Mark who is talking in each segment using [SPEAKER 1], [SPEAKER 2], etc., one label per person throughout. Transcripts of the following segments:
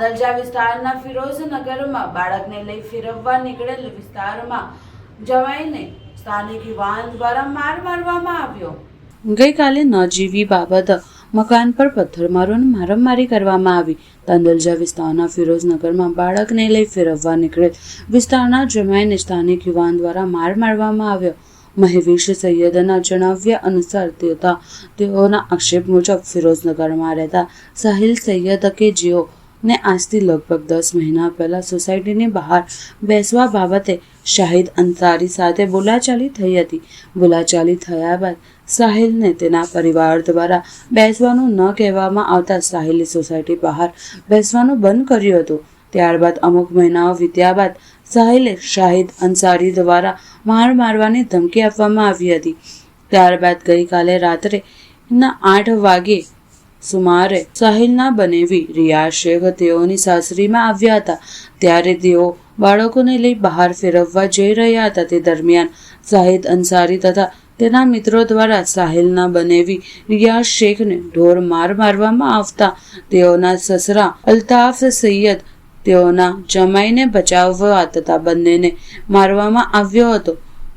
[SPEAKER 1] તાંદલજા વિસ્તારના ફિરોઝનગરમાં બાળકને લઈ ફેરવવા નીકળેલ વિસ્તારમાં જવાઈને સ્થાનિક યુવાન દ્વારા માર મારવામાં આવ્યો। ગઈકાલે નજીવી બાબત મકાન પર પથ્થરમારો અને મારામારી કરવામાં આવી। તાંદલજા વિસ્તારના ફિરોઝનગરમાં બાળકને લઈ ફેરવવા નીકળેલ વિસ્તારના જમાઈને સ્થાનિક યુવાન દ્વારા માર મારવામાં આવ્યો। મહેવીશ સૈયદના જણાવ્યા અનુસાર તેઓના આક્ષેપ મુજબ ફિરોઝનગરમાં રહેતા સાહિલ સૈયદ કે જેઓને આજથી લગભગ 10 મહિના પહેલા સોસાયટીની બહાર બેસવા બાબતે શાહિદ અંસારી સાથે બોલાચાલી થઈ હતી। બોલાચાલી થયા બાદ સાહિલને તેના પરિવાર દ્વારા બેસવાનું ન કહેવામાં આવતા સાહિલે સોસાયટી બહાર બેસવાનું બંધ કર્યું હતું। ત્યારબાદ અમુક મહિનાઓ વીત્યા બાદ સાહિલે શાહિદ અંસારી દ્વારા માર મારવાની ધમકી આપવામાં આવી હતી। ત્યારબાદ ગઈકાલે રાત્રે 8 વાગે સુમારે સાહિલના બનેવી રિયા શેખ તેઓની સાસરીમાં આવ્યા હતા। ત્યારે તેઓ બાળકોને લઈ બહાર ફેરવવા જઈ રહ્યા હતા। તે દરમિયાન શાહિદ અંસારી તથા તેના મિત્રો દ્વારા સાહિલના બનેવી રિયા શેખને ઢોર માર મારવામાં આવતા તેઓના સસરા અલ્તાફ સૈયદ તેઓના જમાઈને બચાવવા તથા બંનેને મારવામાં આવ્યો હતો।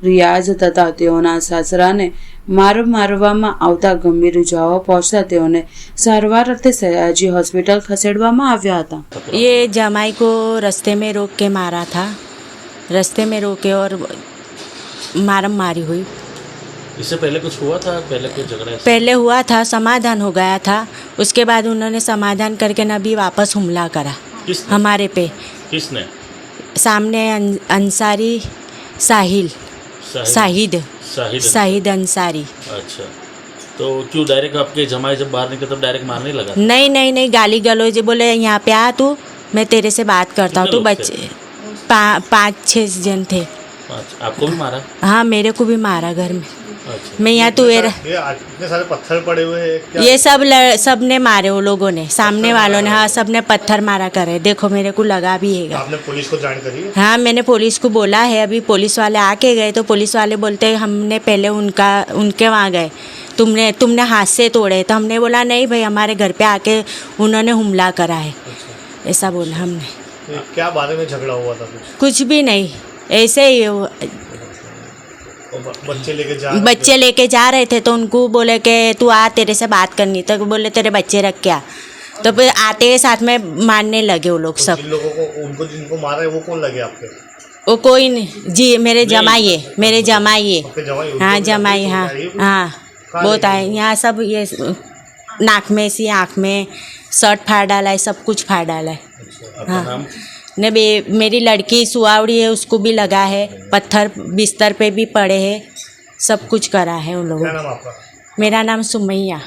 [SPEAKER 1] રિયાઝ તથા તેઓના સાસરાને મારવામાં આવતા ગંભીર ઇજાઓ પહોંચતા તેઓને સારવાર અર્થે સયાજી હોસ્પિટલ ખસેડવામાં આવ્યા હતા।
[SPEAKER 2] ये जमाई को रास्ते में रोक के मारा था, रास्ते में रोके और मारम मारी हुई।
[SPEAKER 3] इससे पहले कुछ हुआ था? पहले कुछ झगड़ा?
[SPEAKER 2] पहले हुआ था, समाधान हो गया था। उसके बाद उन्होंने समाधान करके न भी वापस हमला करा हमारे पे।
[SPEAKER 3] किसने?
[SPEAKER 2] सामने अंसारी साहिल शाहिद अंसारी।
[SPEAKER 3] अच्छा, तो क्यों डायरेक्ट आपके जमाई जब बाहर निकले तब डायरेक्ट मारने लगा?
[SPEAKER 2] नहीं गाली गलौज बोले यहाँ पे आ तू, मैं तेरे से बात करता हूँ। तो बच्चे 5-6 जन थे।
[SPEAKER 3] आपको भी मारा?
[SPEAKER 2] हाँ, मेरे को भी मारा घर में।
[SPEAKER 3] अच्छा।
[SPEAKER 2] मैं यहाँ तू
[SPEAKER 4] इतने सारे पत्थर पड़े हुए हैं।
[SPEAKER 2] ये सब ने मारे, वो लोगों ने, सामने वालों ने। हाँ, सबने पत्थर मारा करे। देखो मेरे को लगा भी है।
[SPEAKER 4] आपने पुलिस को जान करी?
[SPEAKER 2] हाँ, मैंने पुलिस को बोला है। अभी पुलिस वाले आके गए तो पुलिस वाले बोलते हमने पहले उनके वहाँ गए, तुमने हाथ से तोड़े। तो हमने बोला नहीं भाई, हमारे घर पे आके उन्होंने हमला करा है। ऐसा बोला हमने।
[SPEAKER 4] तो क्या बारे में झगड़ा हुआ था?
[SPEAKER 2] कुछ भी नहीं, ऐसे ही बच्चे लेके जा रहे थे तो उनको बोले कि तू आ, तेरे से बात करनी। तो बोले तेरे बच्चे रख क्या। तो फिर आते ही साथ में मारने लगे वो लोग सब।
[SPEAKER 4] जिन लोगों को जिनको मारा है वो कौन लगे आपके?
[SPEAKER 2] वो कोई नहीं जी, मेरे जमाई है। हाँ, जमाई। हाँ बहुत आए यहाँ सब। ये नाक में सी, आँख में शर्ट फाड़ डाला है, सब कुछ फाड़ डाला है। हाँ, ने मेरी लड़की सुआवड़ी है, उसको भी लगा है पत्थर, बिस्तर पे भी पड़े हैं, सब कुछ करा है उन लोगों ने। मेरा नाम सुमैया।